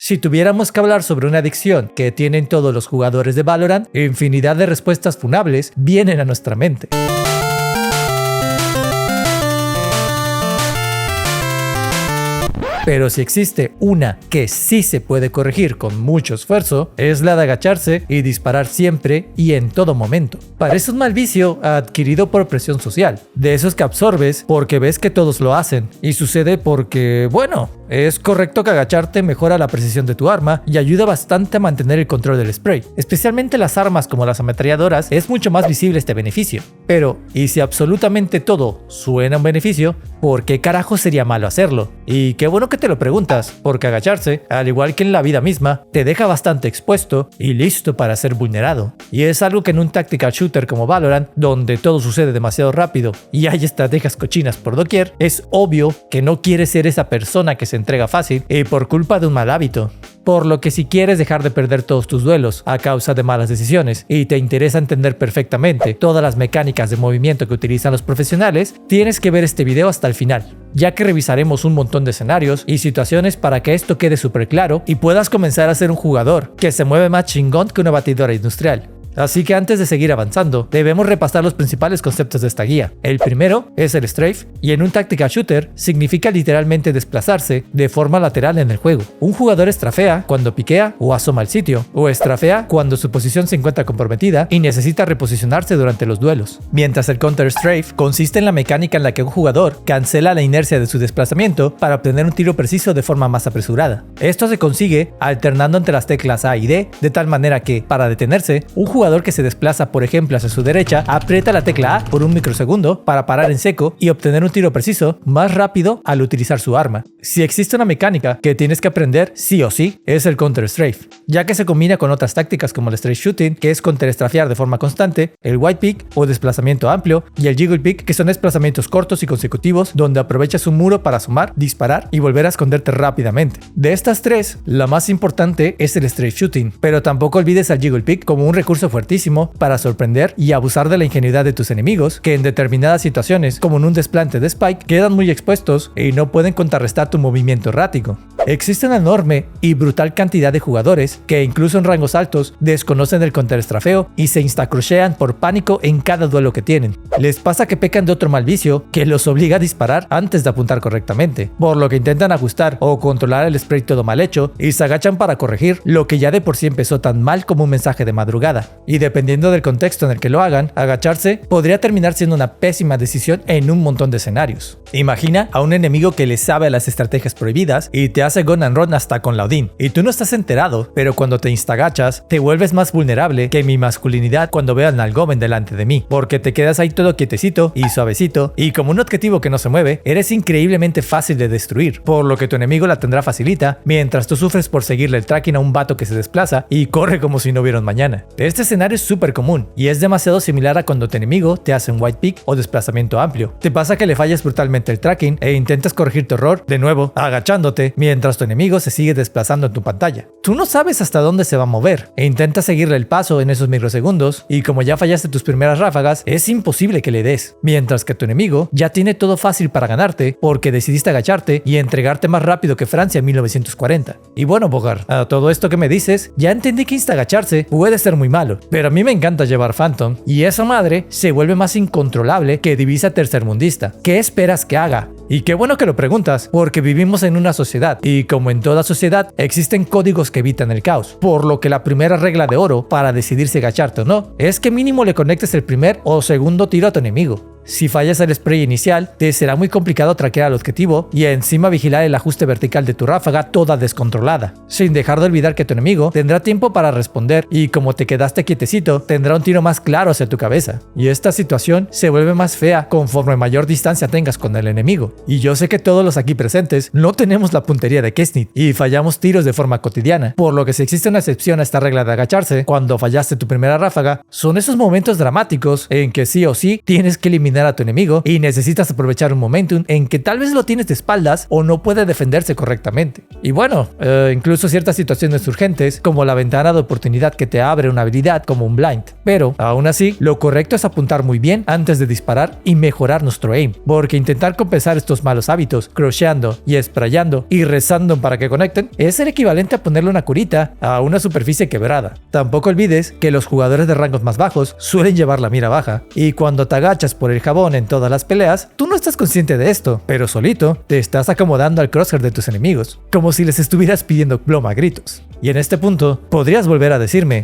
Si tuviéramos que hablar sobre una adicción que tienen todos los jugadores de Valorant, infinidad de respuestas funables vienen a nuestra mente. Pero si existe una que sí se puede corregir con mucho esfuerzo, es la de agacharse y disparar siempre y en todo momento. Parece un mal vicio adquirido por presión social, de esos que absorbes porque ves que todos lo hacen, y sucede porque, bueno, es correcto que agacharte mejora la precisión de tu arma y ayuda bastante a mantener el control del spray. Especialmente las armas como las ametralladoras es mucho más visible este beneficio. Pero, ¿y si absolutamente todo suena un beneficio? ¿Por qué carajo sería malo hacerlo? Y qué bueno que te lo preguntas, porque agacharse, al igual que en la vida misma, te deja bastante expuesto y listo para ser vulnerado. Y es algo que en un tactical shooter como Valorant, donde todo sucede demasiado rápido y hay estrategias cochinas por doquier, es obvio que no quieres ser esa persona que se entrega fácil y por culpa de un mal hábito. Por lo que si quieres dejar de perder todos tus duelos a causa de malas decisiones y te interesa entender perfectamente todas las mecánicas de movimiento que utilizan los profesionales, tienes que ver este video hasta el final, ya que revisaremos un montón de escenarios y situaciones para que esto quede súper claro y puedas comenzar a ser un jugador que se mueve más chingón que una batidora industrial. Así que antes de seguir avanzando, debemos repasar los principales conceptos de esta guía. El primero es el strafe, y en un tactical shooter significa literalmente desplazarse de forma lateral en el juego. Un jugador estrafea cuando piquea o asoma al sitio, o estrafea cuando su posición se encuentra comprometida y necesita reposicionarse durante los duelos. Mientras el counter strafe consiste en la mecánica en la que un jugador cancela la inercia de su desplazamiento para obtener un tiro preciso de forma más apresurada. Esto se consigue alternando entre las teclas A y D, de tal manera que, para detenerse, un jugador que se desplaza, por ejemplo, hacia su derecha, aprieta la tecla A por un microsegundo para parar en seco y obtener un tiro preciso más rápido al utilizar su arma. Si existe una mecánica que tienes que aprender sí o sí, es el counter strafe, ya que se combina con otras tácticas como el straight shooting, que es counter-strafear de forma constante, el white pick o desplazamiento amplio, y el jiggle pick, que son desplazamientos cortos y consecutivos donde aprovechas un muro para asomar, disparar y volver a esconderte rápidamente. De estas tres, la más importante es el straight shooting, pero tampoco olvides al jiggle pick como un recurso fuertísimo para sorprender y abusar de la ingenuidad de tus enemigos, que en determinadas situaciones, como en un desplante de Spike, quedan muy expuestos y no pueden contrarrestar tu movimiento errático. Existe una enorme y brutal cantidad de jugadores que incluso en rangos altos desconocen el counter-strafeo y se instacrochean por pánico en cada duelo que tienen. Les pasa que pecan de otro mal vicio que los obliga a disparar antes de apuntar correctamente, por lo que intentan ajustar o controlar el spray todo mal hecho y se agachan para corregir lo que ya de por sí empezó tan mal como un mensaje de madrugada. Y dependiendo del contexto en el que lo hagan, agacharse podría terminar siendo una pésima decisión en un montón de escenarios. Imagina a un enemigo que le sabe a las estrategias prohibidas y te hace gun and run hasta con la Odin, y tú no estás enterado, pero cuando te instagachas, te vuelves más vulnerable que mi masculinidad cuando veo al Nalgoven delante de mí, porque te quedas ahí todo quietecito y suavecito, y como un objetivo que no se mueve, eres increíblemente fácil de destruir, por lo que tu enemigo la tendrá facilita, mientras tú sufres por seguirle el tracking a un vato que se desplaza y corre como si no hubiera un mañana. Este escenario es súper común, y es demasiado similar a cuando tu enemigo te hace un white pick o desplazamiento amplio. Te pasa que le fallas brutalmente el tracking e intentas corregir tu error, de nuevo, agachándote, mientras tu enemigo se sigue desplazando en tu pantalla. Tú no sabes hasta dónde se va a mover, e intentas seguirle el paso en esos microsegundos, y como ya fallaste tus primeras ráfagas, es imposible que le des, mientras que tu enemigo ya tiene todo fácil para ganarte, porque decidiste agacharte y entregarte más rápido que Francia en 1940. Y bueno, Bogar, a todo esto que me dices, ya entendí que instagacharse puede ser muy malo, pero a mí me encanta llevar Phantom, y esa madre se vuelve más incontrolable que divisa tercermundista. ¿Qué esperas que haga? Y qué bueno que lo preguntas, porque vivimos en una sociedad, y como en toda sociedad, existen códigos que evitan el caos, por lo que la primera regla de oro para decidir si agacharte o no, es que mínimo le conectes el primer o segundo tiro a tu enemigo. Si fallas el spray inicial, te será muy complicado traquear al objetivo y encima vigilar el ajuste vertical de tu ráfaga toda descontrolada, sin dejar de olvidar que tu enemigo tendrá tiempo para responder y como te quedaste quietecito, tendrá un tiro más claro hacia tu cabeza. Y esta situación se vuelve más fea conforme mayor distancia tengas con el enemigo. Y yo sé que todos los aquí presentes no tenemos la puntería de Kesnit y fallamos tiros de forma cotidiana, por lo que si existe una excepción a esta regla de agacharse, cuando fallaste tu primera ráfaga, son esos momentos dramáticos en que sí o sí tienes que eliminar a tu enemigo y necesitas aprovechar un momentum en que tal vez lo tienes de espaldas o no puede defenderse correctamente. Y bueno, incluso ciertas situaciones urgentes como la ventana de oportunidad que te abre una habilidad como un blind. Pero aún así, lo correcto es apuntar muy bien antes de disparar y mejorar nuestro aim, porque intentar compensar estos estos malos hábitos, crusheando y sprayando y rezando para que conecten, es el equivalente a ponerle una curita a una superficie quebrada. Tampoco olvides que los jugadores de rangos más bajos suelen llevar la mira baja, y cuando te agachas por el jabón en todas las peleas, tú no estás consciente de esto, pero solito te estás acomodando al crosshair de tus enemigos, como si les estuvieras pidiendo plomo a gritos. Y en este punto, podrías volver a decirme: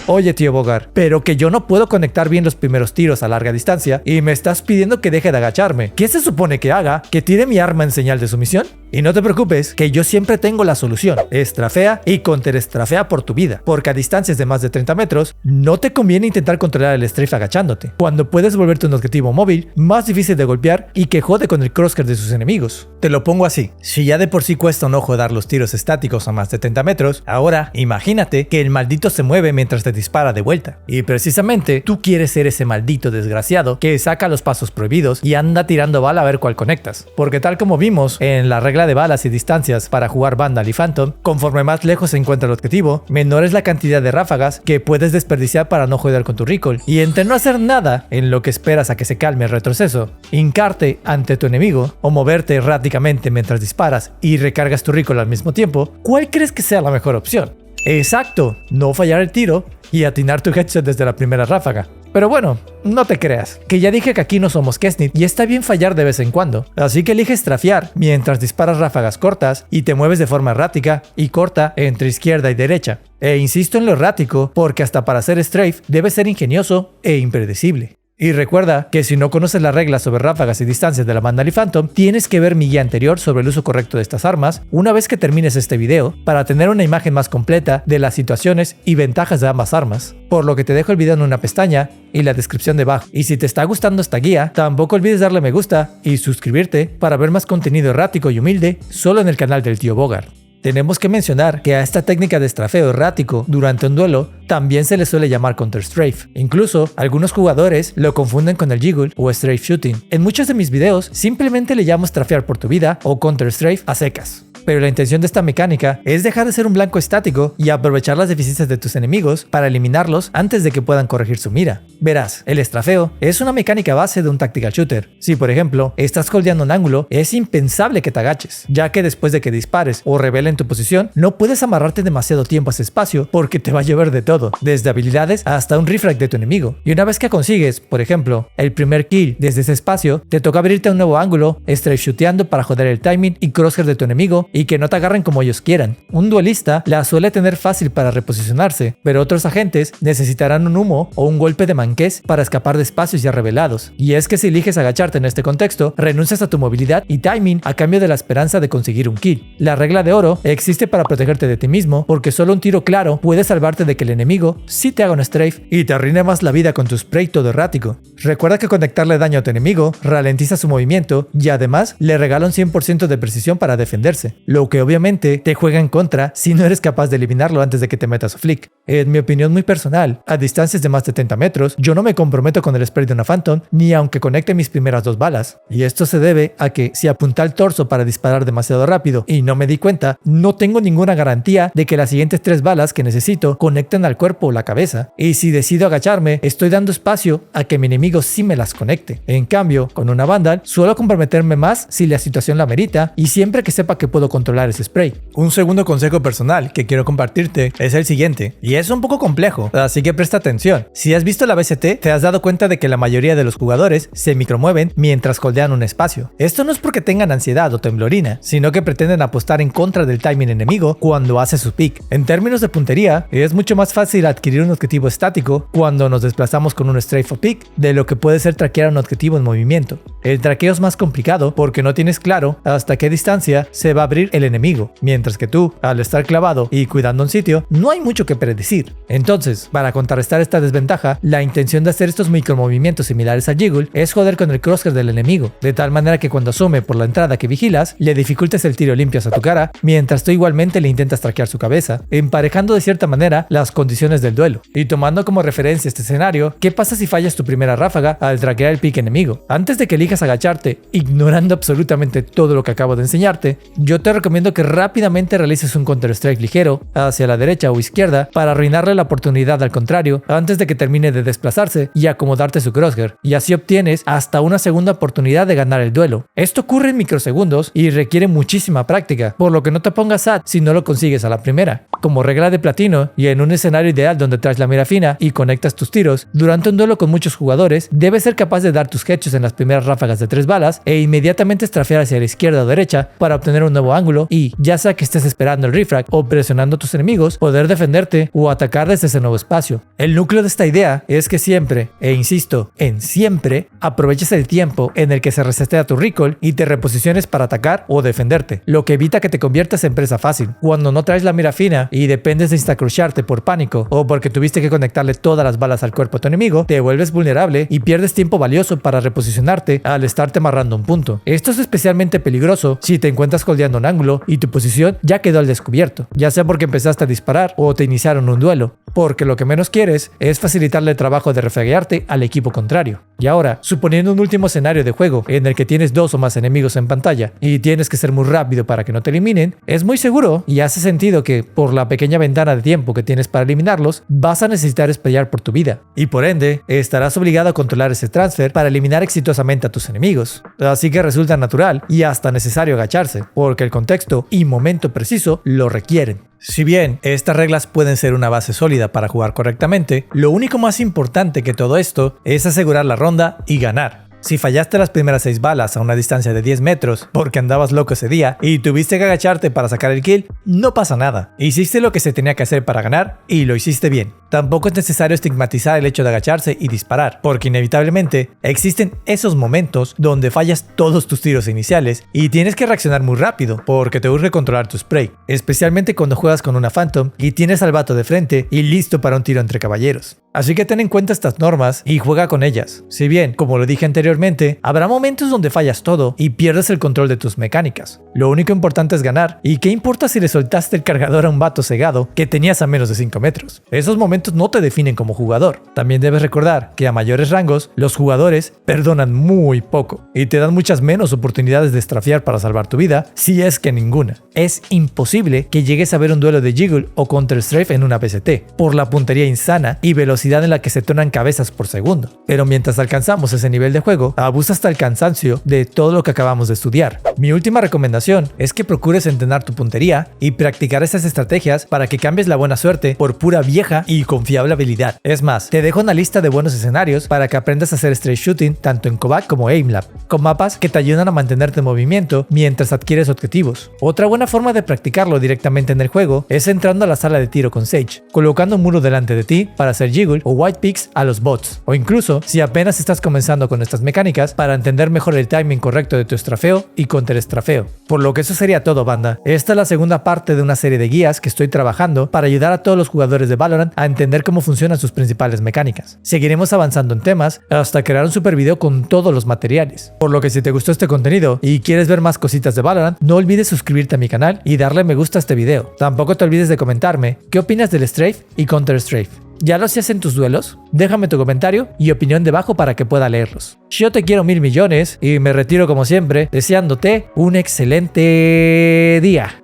oye tío Bogart, pero que yo no puedo conectar bien los primeros tiros a larga distancia y me estás pidiendo que deje de agacharme. ¿Qué se supone que haga? ¿Que tire mi arma en señal de sumisión? Y no te preocupes, que yo siempre tengo la solución. Estrafea y counter-estrafea por tu vida, porque a distancias de más de 30 metros no te conviene intentar controlar el strafe agachándote, cuando puedes volverte un objetivo móvil más difícil de golpear y que jode con el crosshair de sus enemigos. Te lo pongo así: si ya de por sí cuesta un ojo dar los tiros estáticos a más de 30 metros, ahora imagínate que el maldito se mueve mientras te dispara de vuelta. Y precisamente tú quieres ser ese maldito desgraciado que saca los pasos prohibidos y anda tirando bala a ver cuál conectas. Porque tal como vimos en la regla de balas y distancias para jugar Vandal y Phantom, conforme más lejos se encuentra el objetivo, menor es la cantidad de ráfagas que puedes desperdiciar para no joder con tu recoil. Y entre no hacer nada en lo que esperas a que se calme el retroceso, hincarte ante tu enemigo o moverte erráticamente mientras disparas y recargas tu recoil al mismo tiempo, ¿cuál crees que sea la mejor opción? Exacto, no fallar el tiro y atinar tu headshot desde la primera ráfaga. Pero bueno, no te creas, que ya dije que aquí no somos Kesnit y está bien fallar de vez en cuando, así que elige estrafear mientras disparas ráfagas cortas y te mueves de forma errática y corta entre izquierda y derecha. E insisto en lo errático porque hasta para hacer strafe debe ser ingenioso e impredecible. Y recuerda que si no conoces las reglas sobre ráfagas y distancias de la Vandal y Phantom, tienes que ver mi guía anterior sobre el uso correcto de estas armas una vez que termines este video para tener una imagen más completa de las situaciones y ventajas de ambas armas. Por lo que te dejo el video en una pestaña y la descripción debajo. Y si te está gustando esta guía, tampoco olvides darle me gusta y suscribirte para ver más contenido errático y humilde solo en el canal del tío Bogart. Tenemos que mencionar que a esta técnica de estrafeo errático durante un duelo también se le suele llamar counter-strafe. Incluso algunos jugadores lo confunden con el jiggle o strafe shooting. En muchos de mis videos simplemente le llamo estrafear por tu vida o counter-strafe a secas. Pero la intención de esta mecánica es dejar de ser un blanco estático y aprovechar las deficiencias de tus enemigos para eliminarlos antes de que puedan corregir su mira. Verás, el estrafeo es una mecánica base de un tactical shooter. Si por ejemplo estás holdeando un ángulo, es impensable que te agaches, ya que después de que dispares o revelen tu posición, no puedes amarrarte demasiado tiempo a ese espacio porque te va a llover de todo, desde habilidades hasta un refrag de tu enemigo. Y una vez que consigues, por ejemplo, el primer kill desde ese espacio, te toca abrirte a un nuevo ángulo, strafe shooteando para joder el timing y crosshair de tu enemigo y que no te agarren como ellos quieran. Un duelista la suele tener fácil para reposicionarse, pero otros agentes necesitarán un humo o un golpe de manqués para escapar de espacios ya revelados. Y es que si eliges agacharte en este contexto, renuncias a tu movilidad y timing a cambio de la esperanza de conseguir un kill. La regla de oro existe para protegerte de ti mismo, porque solo un tiro claro puede salvarte de que el enemigo sí te haga un strafe y te arruine más la vida con tu spray todo errático. Recuerda que conectarle daño a tu enemigo ralentiza su movimiento y además le regala un 100% de precisión para defenderse, lo que obviamente te juega en contra si no eres capaz de eliminarlo antes de que te metas su flick. En mi opinión muy personal, a distancias de más de 30 metros, yo no me comprometo con el spray de una Phantom ni aunque conecte mis primeras 2 balas. Y esto se debe a que si apunté al torso para disparar demasiado rápido y no me di cuenta, no tengo ninguna garantía de que las siguientes 3 balas que necesito conecten al cuerpo o la cabeza. Y si decido agacharme, estoy dando espacio a que mi enemigo sí me las conecte. En cambio, con una Vandal, suelo comprometerme más si la situación la amerita y siempre que sepa que puedo controlar ese spray. Un segundo consejo personal que quiero compartirte es el siguiente, y es un poco complejo, así que presta atención. Si has visto la BST, te has dado cuenta de que la mayoría de los jugadores se micromueven mientras holdean un espacio. Esto no es porque tengan ansiedad o temblorina, sino que pretenden apostar en contra del timing enemigo cuando hace su pick. En términos de puntería, es mucho más fácil adquirir un objetivo estático cuando nos desplazamos con un strafe o pick de lo que puede ser traquear un objetivo en movimiento. El traqueo es más complicado porque no tienes claro hasta qué distancia se va a abrir el enemigo, mientras que tú, al estar clavado y cuidando un sitio, no hay mucho que predecir. Entonces, para contrarrestar esta desventaja, la intención de hacer estos micromovimientos similares al jiggle es joder con el crosshair del enemigo, de tal manera que cuando asume por la entrada que vigilas, le dificultes el tiro limpio hacia tu cara, mientras tú igualmente le intentas traquear su cabeza, emparejando de cierta manera las condiciones condiciones del duelo. Y tomando como referencia este escenario, ¿qué pasa si fallas tu primera ráfaga al traquear el pick enemigo? Antes de que elijas agacharte, ignorando absolutamente todo lo que acabo de enseñarte, yo te recomiendo que rápidamente realices un Counter-Strike ligero hacia la derecha o izquierda para arruinarle la oportunidad al contrario antes de que termine de desplazarse y acomodarte su crosshair, y así obtienes hasta una segunda oportunidad de ganar el duelo. Esto ocurre en microsegundos y requiere muchísima práctica, por lo que no te pongas sad si no lo consigues a la primera. Como regla de platino, y en un escenario ideal donde traes la mira fina y conectas tus tiros, durante un duelo con muchos jugadores, debes ser capaz de dar tus headshots en las primeras ráfagas de 3 balas e inmediatamente estrafear hacia la izquierda o derecha para obtener un nuevo ángulo y, ya sea que estés esperando el refrag o presionando a tus enemigos, poder defenderte o atacar desde ese nuevo espacio. El núcleo de esta idea es que siempre, e insisto, en siempre, aproveches el tiempo en el que se resetea tu recall y te reposiciones para atacar o defenderte, lo que evita que te conviertas en presa fácil. Cuando no traes la mira fina y dependes de instacrusharte por pánico o porque tuviste que conectarle todas las balas al cuerpo a tu enemigo, te vuelves vulnerable y pierdes tiempo valioso para reposicionarte al estarte amarrando un punto. Esto es especialmente peligroso si te encuentras holdeando un ángulo y tu posición ya quedó al descubierto, ya sea porque empezaste a disparar o te iniciaron un duelo, porque lo que menos quieres es facilitarle el trabajo de refraguearte al equipo contrario. Y ahora, suponiendo un último escenario de juego en el que tienes 2 o más enemigos en pantalla y tienes que ser muy rápido para que no te eliminen, es muy seguro y hace sentido que, por la pequeña ventana de tiempo que tienes para eliminarlos, vas a necesitar pelear por tu vida, y por ende, estarás obligado a controlar ese transfer para eliminar exitosamente a tus enemigos. Así que resulta natural y hasta necesario agacharse, porque el contexto y momento preciso lo requieren. Si bien estas reglas pueden ser una base sólida para jugar correctamente, lo único más importante que todo esto es asegurar la ronda y ganar. Si fallaste las primeras 6 balas a una distancia de 10 metros porque andabas loco ese día y tuviste que agacharte para sacar el kill, no pasa nada. Hiciste lo que se tenía que hacer para ganar y lo hiciste bien. Tampoco es necesario estigmatizar el hecho de agacharse y disparar, porque inevitablemente existen esos momentos donde fallas todos tus tiros iniciales y tienes que reaccionar muy rápido porque te urge controlar tu spray, especialmente cuando juegas con una Phantom y tienes al vato de frente y listo para un tiro entre caballeros. Así que ten en cuenta estas normas y juega con ellas. Si bien, como lo dije anteriormente, habrá momentos donde fallas todo y pierdes el control de tus mecánicas. Lo único importante es ganar, y qué importa si le soltaste el cargador a un vato cegado que tenías a menos de 5 metros. Esos momentos no te definen como jugador. También debes recordar que a mayores rangos, los jugadores perdonan muy poco y te dan muchas menos oportunidades de estrafear para salvar tu vida, si es que ninguna. Es imposible que llegues a ver un duelo de Jiggle o Counter-Strike en una PST, por la puntería insana y velocidad en la que se tornan cabezas por segundo. Pero mientras alcanzamos ese nivel de juego, abusa hasta el cansancio de todo lo que acabamos de estudiar. Mi última recomendación es que procures entrenar tu puntería y practicar estas estrategias para que cambies la buena suerte por pura vieja y confiable habilidad. Es más, te dejo una lista de buenos escenarios para que aprendas a hacer straight shooting tanto en Kovac como Aimlab, con mapas que te ayudan a mantenerte en movimiento mientras adquieres objetivos. Otra buena forma de practicarlo directamente en el juego es entrando a la sala de tiro con Sage, colocando un muro delante de ti para hacer jiggle o white picks a los bots, o incluso si apenas estás comenzando con estas mecánicas, para entender mejor el timing correcto de tu estrafeo y counter-estrafeo. Por lo que eso sería todo, banda. Esta es la segunda parte de una serie de guías que estoy trabajando para ayudar a todos los jugadores de Valorant a entender cómo funcionan sus principales mecánicas. Seguiremos avanzando en temas hasta crear un super video con todos los materiales. Por lo que si te gustó este contenido y quieres ver más cositas de Valorant, no olvides suscribirte a mi canal y darle me gusta a este video. Tampoco te olvides de comentarme qué opinas del Strafe y Counter-Strafe. ¿Ya lo hacías en tus duelos? Déjame tu comentario y opinión debajo para que pueda leerlos. Yo te quiero 1000 millones y me retiro como siempre deseándote un excelente día.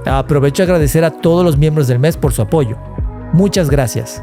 Aprovecho a agradecer a todos los miembros del mes por su apoyo. Muchas gracias.